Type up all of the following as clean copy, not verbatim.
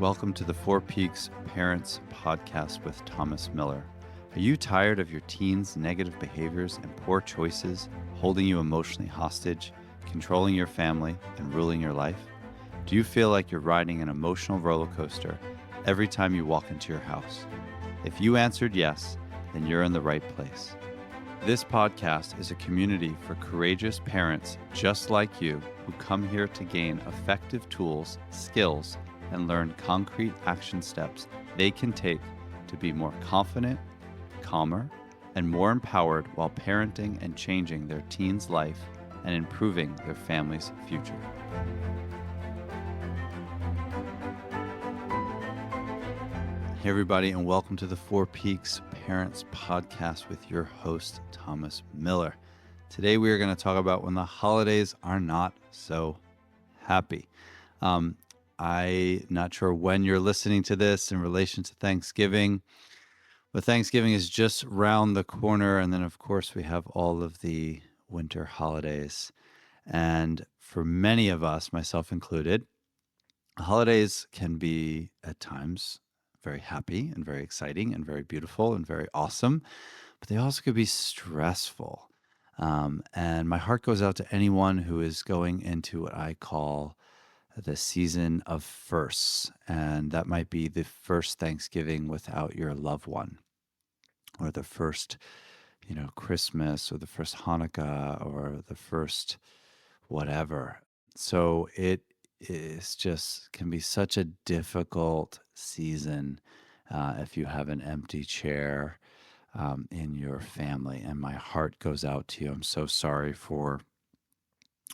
Welcome to the Four Peaks Parents Podcast with Thomas Miller. Are you tired of your teens' negative behaviors and poor choices holding you emotionally hostage, controlling your family, and ruling your life? Do you feel like you're riding an emotional roller coaster every time you walk into your house? If you answered yes, then you're in the right place. This podcast is a community for courageous parents just like you who come here to gain effective tools, skills, and learn concrete action steps they can take to be more confident, calmer, and more empowered while parenting and changing their teen's life and improving their family's future. Hey everybody, and welcome to the Four Peaks Parents Podcast with your host, Thomas Miller. Today we are going to talk about when the holidays are not so happy. I'm not sure when you're listening to this in relation to Thanksgiving, but Thanksgiving is just round the corner. And then, of course, we have all of the winter holidays. And for many of us, myself included, holidays can be at times very happy and very exciting and very beautiful and very awesome, but they also could be stressful. And my heart goes out to anyone who is going into what I call the season of firsts. And that might be the first Thanksgiving without your loved one, or the first, Christmas, or the first Hanukkah, or the first whatever. So it is just can be such a difficult season if you have an empty chair in your family. And my heart goes out to you. I'm so sorry for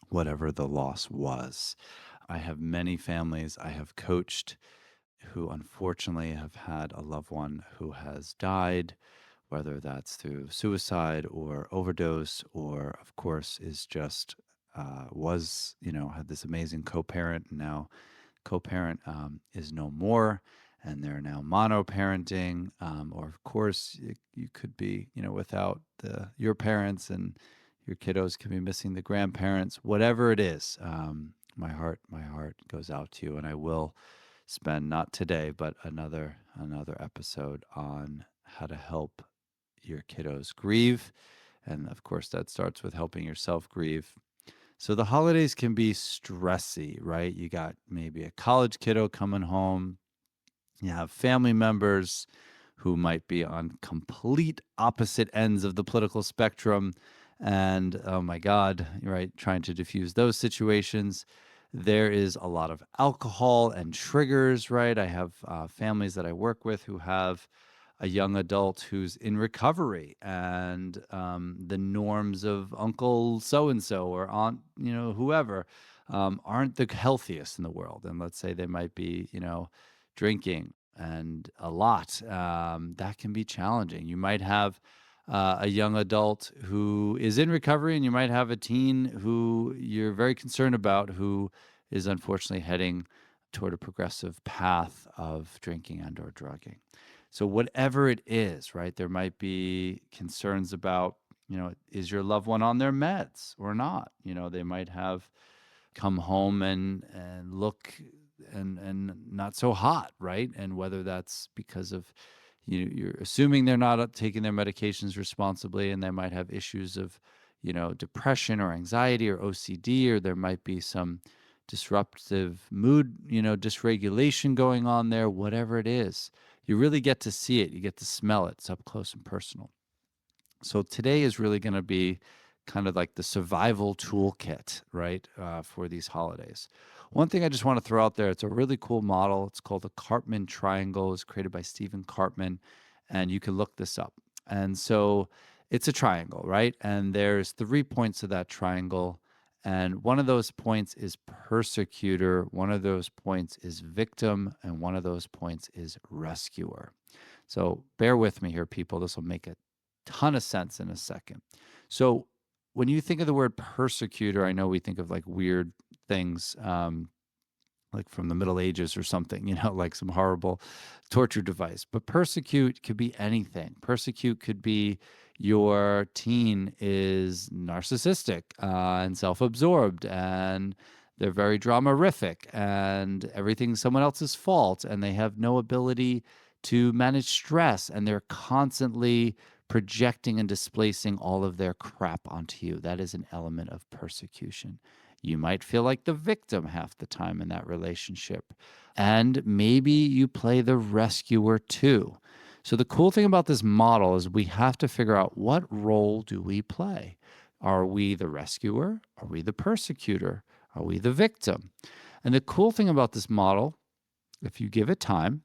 whatever the loss was. I have many families I have coached who unfortunately have had a loved one who has died, whether that's through suicide or overdose, or of course is just had this amazing co-parent, and now co-parent is no more, and they're now mono-parenting, or of course you could be, without your parents, and your kiddos can be missing the grandparents. Whatever it is, my heart goes out to you, and I will spend not today, but another episode on how to help your kiddos grieve, and of course that starts with helping yourself grieve. So the holidays can be stressy, right? You got maybe a college kiddo coming home. You have family members who might be on complete opposite ends of the political spectrum. And oh my God, right, trying to diffuse those situations. There is a lot of alcohol and triggers, right? I have families that I work with who have a young adult who's in recovery, and the norms of Uncle so-and-so or Aunt, whoever, aren't the healthiest in the world. And let's say they might be, drinking and a lot. That can be challenging. You might have a young adult who is in recovery, and you might have a teen who you're very concerned about who is unfortunately heading toward a progressive path of drinking and or drugging. So whatever it is, right, there might be concerns about, is your loved one on their meds or not? They might have come home and look and not so hot, right? And whether that's because of, you're assuming they're not taking their medications responsibly, and they might have issues of, depression or anxiety or OCD, or there might be some disruptive mood, dysregulation going on there, whatever it is. You really get to see it. You get to smell it. It's up close and personal. So today is really going to be kind of like the survival toolkit, right, for these holidays. One thing I just want to throw out there, it's a really cool model. It's called the Cartman Triangle. It's created by Stephen Cartman, and you can look this up. And so it's a triangle, right? And there's 3 points of that triangle. And one of those points is persecutor, one of those points is victim, and one of those points is rescuer. So bear with me here, people. This will make a ton of sense in a second. So when you think of the word persecutor, I know we think of like weird things, like from the Middle Ages or something, like some horrible torture device. But persecute could be anything. Persecute could be your teen is narcissistic and self-absorbed, and They're very dramarific and everything's someone else's fault, and they have no ability to manage stress, and they're constantly projecting and displacing all of their crap onto you. That is an element of persecution. You might feel like the victim half the time in that relationship. And maybe you play the rescuer too. So the cool thing about this model is we have to figure out, what role do we play? Are we the rescuer? Are we the persecutor? Are we the victim? And the cool thing about this model, if you give it time,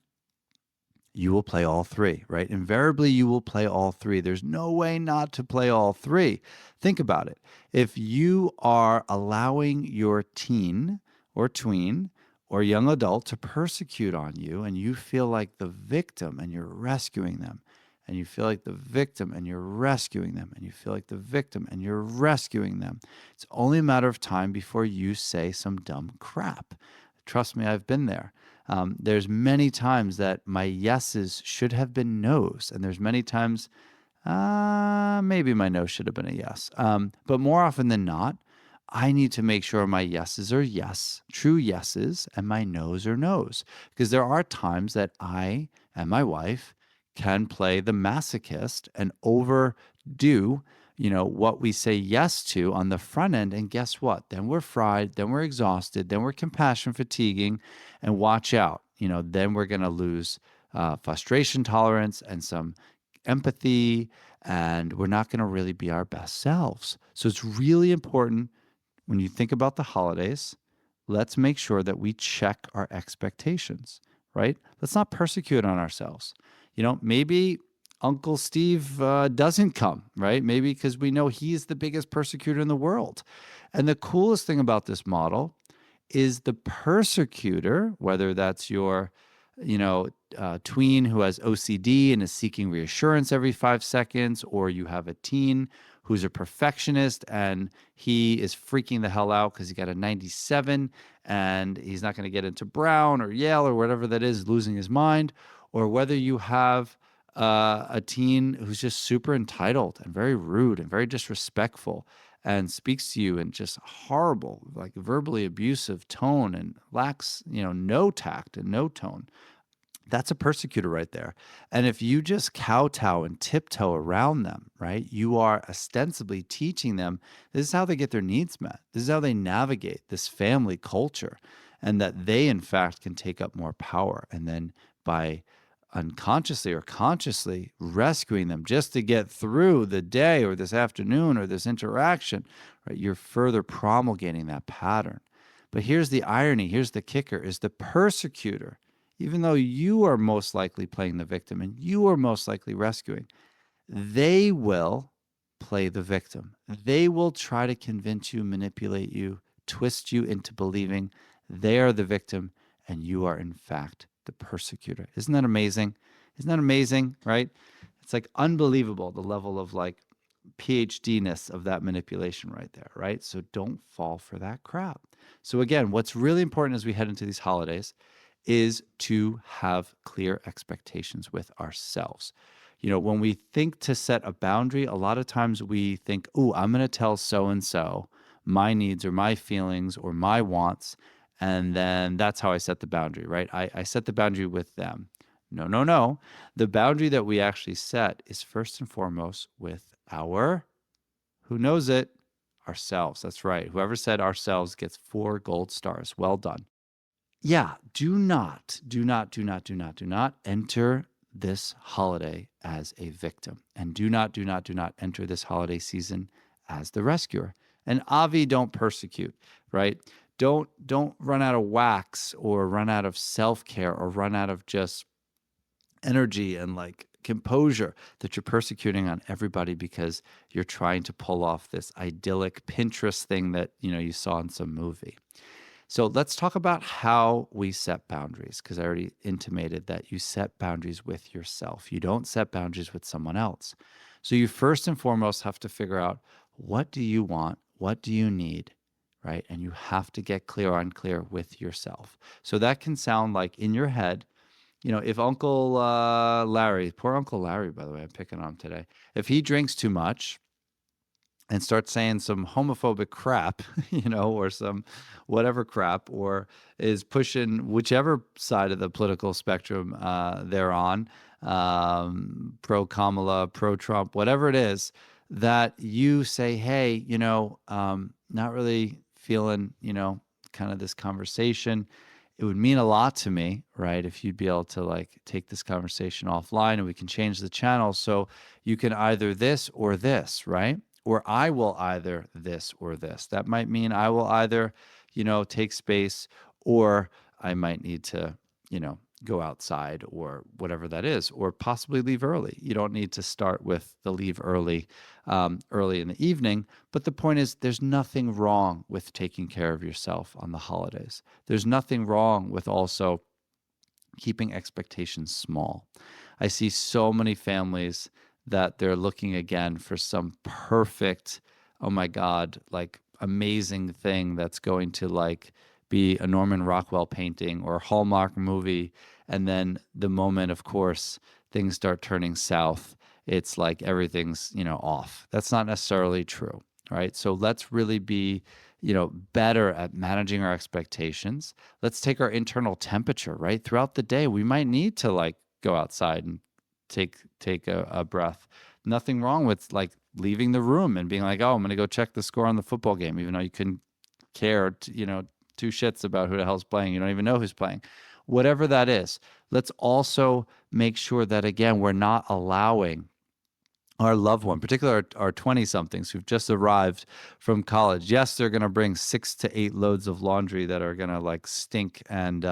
you will play all three, right? Invariably, you will play all three. There's no way not to play all three. Think about it. If you are allowing your teen or tween or young adult to persecute on you, and you feel like the victim and you're rescuing them, and you feel like the victim and you're rescuing them, and you feel like the victim and you're rescuing them, it's only a matter of time before you say some dumb crap. Trust me, I've been there. There's many times that my yeses should have been nos, and there's many times maybe my no should have been a yes. But more often than not, I need to make sure my yeses are yes, true yeses, and my nos are nos. Because there are times that I and my wife can play the masochist and overdo what we say yes to on the front end. And guess what? Then we're fried, then we're exhausted, then we're compassion fatiguing, and watch out. Then we're going to lose frustration tolerance and some empathy, and we're not going to really be our best selves. So it's really important when you think about the holidays, let's make sure that we check our expectations, right? Let's not persecute on ourselves. Maybe Uncle Steve doesn't come, right? Maybe because we know he's the biggest persecutor in the world. And the coolest thing about this model is the persecutor, whether that's your, tween who has OCD and is seeking reassurance every 5 seconds, or you have a teen who's a perfectionist and he is freaking the hell out because he got a 97 and he's not going to get into Brown or Yale or whatever that is, losing his mind, or whether you have a teen who's just super entitled and very rude and very disrespectful and speaks to you in just horrible, like verbally abusive tone and lacks, no tact and no tone. That's a persecutor right there. And if you just kowtow and tiptoe around them, right, you are ostensibly teaching them this is how they get their needs met. This is how they navigate this family culture, and that they, in fact, can take up more power. And then by unconsciously or consciously rescuing them just to get through the day or this afternoon or this interaction, right, you're further promulgating that pattern. But here's the irony, here's the kicker, is the persecutor, even though you are most likely playing the victim and you are most likely rescuing, they will play the victim. They will try to convince you, manipulate you, twist you into believing they are the victim and you are, in fact, the persecutor. Isn't that amazing? Isn't that amazing, right? It's like unbelievable, the level of like PhD-ness of that manipulation right there, right? So don't fall for that crap. So again, what's really important as we head into these holidays is to have clear expectations with ourselves. When we think to set a boundary, a lot of times we think, oh, I'm going to tell so-and-so my needs or my feelings or my wants, and then that's how I set the boundary, right? I set the boundary with them. No. The boundary that we actually set is first and foremost with who knows it? Ourselves. That's right. Whoever said ourselves gets 4 gold stars. Well done. Yeah, do not enter this holiday as a victim. And do not enter this holiday season as the rescuer. And Avi, don't persecute, right? Don't run out of wax or run out of self-care or run out of just energy and like composure that you're persecuting on everybody because you're trying to pull off this idyllic Pinterest thing that, you saw in some movie. So let's talk about how we set boundaries, because I already intimated that you set boundaries with yourself. You don't set boundaries with someone else. So you first and foremost have to figure out, what do you want? What do you need? Right? And you have to get clear with yourself. So that can sound like in your head, if Uncle Larry, poor Uncle Larry, by the way, I'm picking on him today, if he drinks too much and start saying some homophobic crap, or some whatever crap, or is pushing whichever side of the political spectrum they're on, pro Kamala, pro Trump, whatever it is, that you say, hey, not really feeling, kind of this conversation. It would mean a lot to me, right, if you'd be able to like take this conversation offline and we can change the channel so you can either this or this, right? Or I will either this or this. That might mean I will either, take space, or I might need to, go outside or whatever that is, or possibly leave early. You don't need to start with the leave early, early in the evening. But the point is, there's nothing wrong with taking care of yourself on the holidays. There's nothing wrong with also keeping expectations small. I see so many families that they're looking again for some perfect, oh my God, like amazing thing that's going to like be a Norman Rockwell painting or a Hallmark movie. And then the moment, of course, things start turning south, it's like everything's, off. That's not necessarily true, right? So let's really be, better at managing our expectations. Let's take our internal temperature, right? Throughout the day, we might need to like go outside and take a breath. Nothing wrong with like leaving the room and being like, oh, I'm going to go check the score on the football game, even though you couldn't care, two shits about who the hell's playing. You don't even know who's playing. Whatever that is, let's also make sure that, again, we're not allowing our loved one, particularly our 20-somethings who've just arrived from college. Yes, they're going to bring 6 to 8 loads of laundry that are going to like stink, and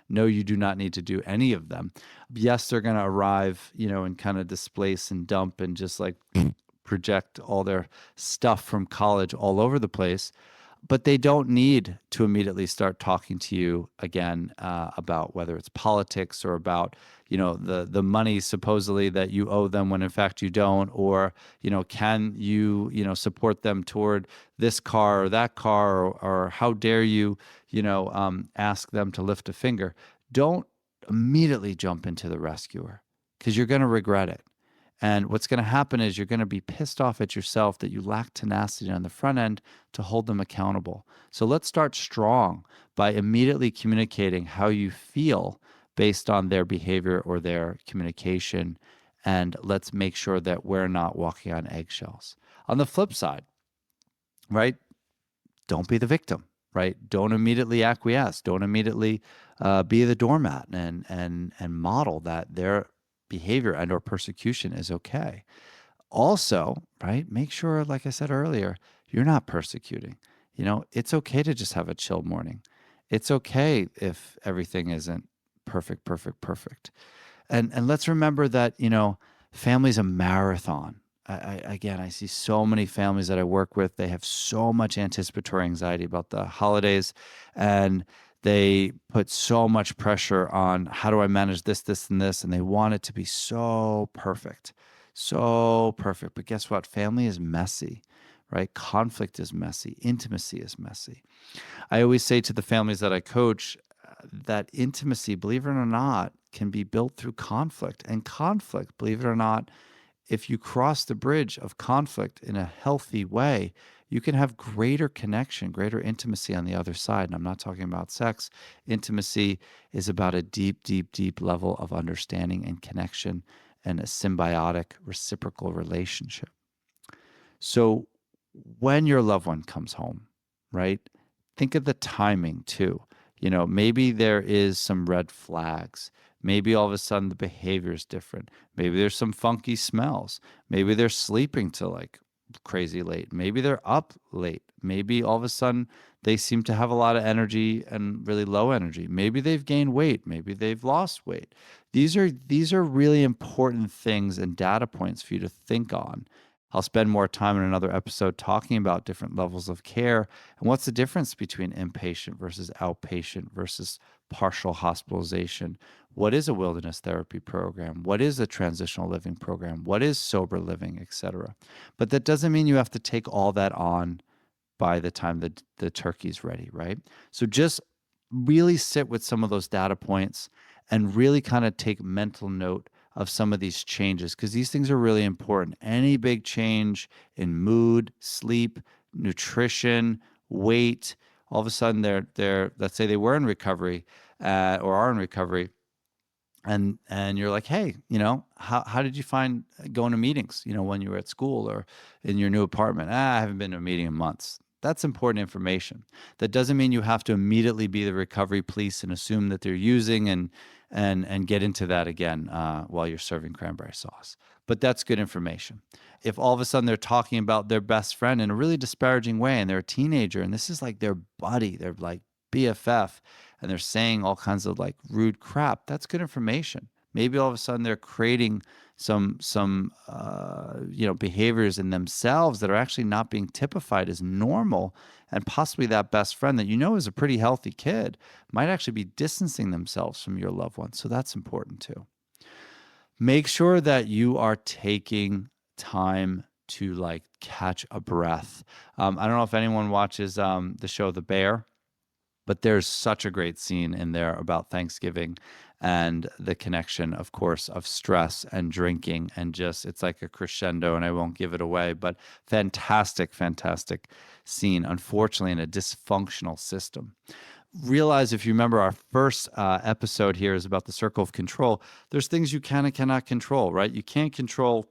no, you do not need to do any of them. Yes, they're going to arrive, and kind of displace and dump and just like project all their stuff from college all over the place. But they don't need to immediately start talking to you again about whether it's politics or about, the money supposedly that you owe them when in fact you don't, or, can you, support them toward this car or that car, or how dare you, ask them to lift a finger. Don't immediately jump into the rescuer, because you're going to regret it. And what's going to happen is you're going to be pissed off at yourself that you lack tenacity on the front end to hold them accountable. So let's start strong by immediately communicating how you feel based on their behavior or their communication. And let's make sure that we're not walking on eggshells. On the flip side, right? Don't be the victim, right? Don't immediately acquiesce. Don't immediately be the doormat and model that their behavior and or persecution is okay. Also, right, make sure, like I said earlier, you're not persecuting. It's okay to just have a chill morning. It's okay if everything isn't perfect. And let's remember that, family's a marathon. I see so many families that I work with, they have so much anticipatory anxiety about the holidays, and they put so much pressure on how do I manage this, and this, and they want it to be so perfect. But guess what? Family is messy, right? Conflict is messy. Intimacy is messy. I always say to the families that I coach that intimacy, believe it or not, can be built through conflict. And conflict, believe it or not, if you cross the bridge of conflict in a healthy way, you can have greater connection, greater intimacy on the other side. And I'm not talking about sex. Intimacy is about a deep level of understanding and connection and a symbiotic, reciprocal relationship. So when your loved one comes home, right, think of the timing too. Maybe there is some red flags. Maybe all of a sudden the behavior is different. Maybe there's some funky smells. Maybe they're sleeping till like crazy late. Maybe they're up late. Maybe all of a sudden they seem to have a lot of energy and really low energy. Maybe they've gained weight. Maybe they've lost weight. These are really important things and data points for you to think on. I'll spend more time in another episode talking about different levels of care and what's the difference between inpatient versus outpatient versus partial hospitalization. What is a wilderness therapy program? What is a transitional living program? What is sober living, etc.? But that doesn't mean you have to take all that on by the time the turkey's ready, right? So just really sit with some of those data points and really kind of take mental note of some of these changes, because these things are really important. Any big change in mood, sleep, nutrition, weight, all of a sudden they're let's say they were in recovery or are in recovery, and you're like, hey, how did you find going to meetings, when you were at school or in your new apartment? I haven't been to a meeting in months. That's important information. That doesn't mean you have to immediately be the recovery police and assume that they're using and get into that again while you're serving cranberry sauce. But that's good information. If all of a sudden they're talking about their best friend in a really disparaging way and they're a teenager and this is like their buddy, they're like BFF, and they're saying all kinds of like rude crap, that's good information. Maybe all of a sudden they're creating some behaviors in themselves that are actually not being typified as normal, and possibly that best friend that is a pretty healthy kid might actually be distancing themselves from your loved one. So that's important too. Make sure that you are taking time to like catch a breath. I don't know if anyone watches the show The Bear, but there's such a great scene in there about Thanksgiving and the connection, of course, of stress and drinking, and just it's like a crescendo, and I won't give it away, but fantastic, fantastic scene, unfortunately, in a dysfunctional system. Realize, if you remember, our first episode here is about the circle of control. There's things you can and cannot control, right? You can't control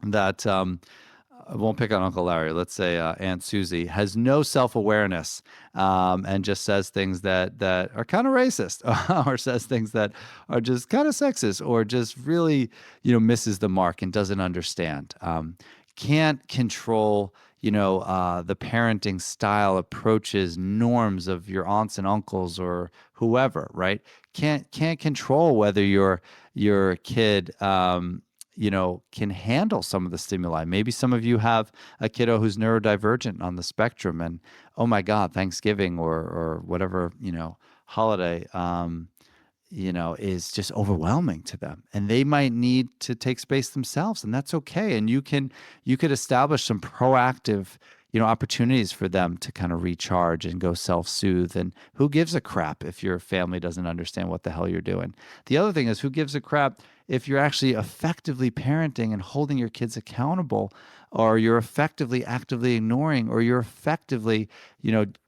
that I won't pick on Uncle Larry. Let's say Aunt Susie has no self-awareness and just says things that are kind of racist or says things that are just kind of sexist or just really, misses the mark and doesn't understand. Can't control, the parenting style, approaches, norms of your aunts and uncles or whoever, right? Can't control whether your kid can handle some of the stimuli. Maybe some of you have a kiddo who's neurodivergent on the spectrum, and oh my God, Thanksgiving or whatever, holiday, is just overwhelming to them, and they might need to take space themselves, and that's okay. And you could establish some proactive, opportunities for them to kind of recharge and go self-soothe. And who gives a crap if your family doesn't understand what the hell you're doing? The other thing is, who gives a crap if you're actually effectively parenting and holding your kids accountable, or you're effectively actively ignoring, or you're effectively,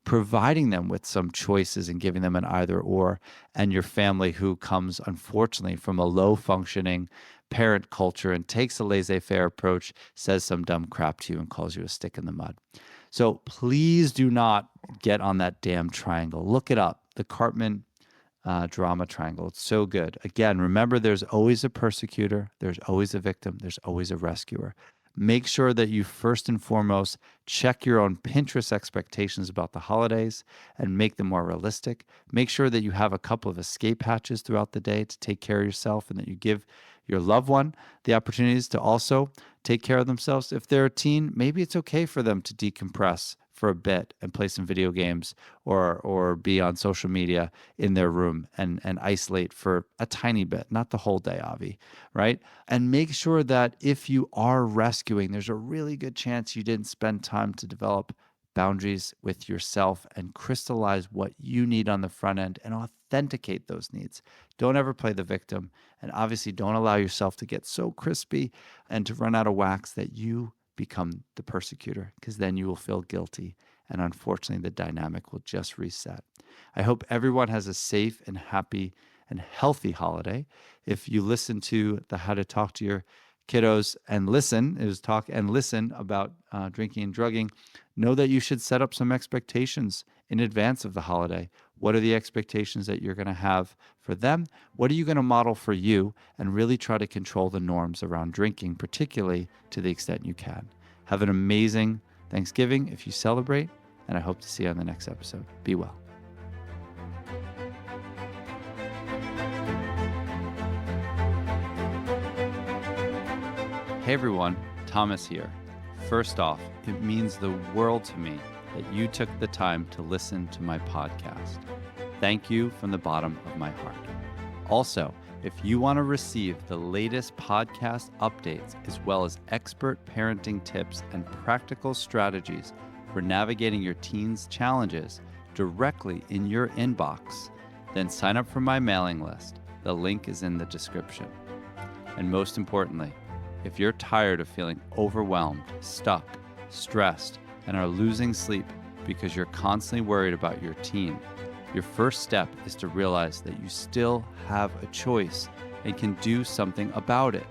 providing them with some choices and giving them an either or, and your family who comes, unfortunately, from a low functioning parent culture and takes a laissez-faire approach, says some dumb crap to you and calls you a stick in the mud. So please do not get on that damn triangle. Look it up, the Cartman Drama Triangle. It's so good. Again, remember, there's always a persecutor, there's always a victim, there's always a rescuer. Make sure that you first and foremost check your own Pinterest expectations about the holidays and make them more realistic. Make sure that you have a couple of escape hatches throughout the day to take care of yourself, and that you give your loved one the opportunities to also take care of themselves. If they're a teen, maybe it's okay for them to decompress for a bit and play some video games or be on social media in their room and isolate for a tiny bit, not the whole day, Avi, right? And make sure that if you are rescuing, there's a really good chance you didn't spend time to develop boundaries with yourself and crystallize what you need on the front end and authenticate those needs. Don't ever play the victim, and obviously don't allow yourself to get so crispy and to run out of wax that you become the persecutor, because then you will feel guilty, and unfortunately the dynamic will just reset. I hope everyone has a safe and happy and healthy holiday. If you listen to the How to Talk to Your Kiddos and Listen, it was talk and listen about drinking and drugging, know that you should set up some expectations in advance of the holiday. What are the expectations that you're going to have for them? What are you going to model for you? And really try to control the norms around drinking, particularly to the extent you can. Have an amazing Thanksgiving if you celebrate, and I hope to see you on the next episode. Be well. Hey everyone, Thomas here. First off, it means the world to me that you took the time to listen to my podcast. Thank you from the bottom of my heart. Also, if you want to receive the latest podcast updates, as well as expert parenting tips and practical strategies for navigating your teens' challenges directly in your inbox, then sign up for my mailing list. The link is in the description. And most importantly, if you're tired of feeling overwhelmed, stuck, stressed, and are losing sleep because you're constantly worried about your teen, your first step is to realize that you still have a choice and can do something about it.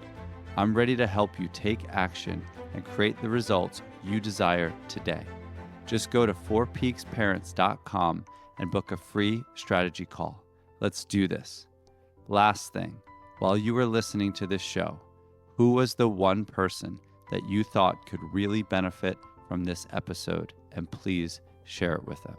I'm ready to help you take action and create the results you desire today. Just go to 4peaksparents.com and book a free strategy call. Let's do this. Last thing, while you were listening to this show, who was the one person that you thought could really benefit from this episode? And please share it with them.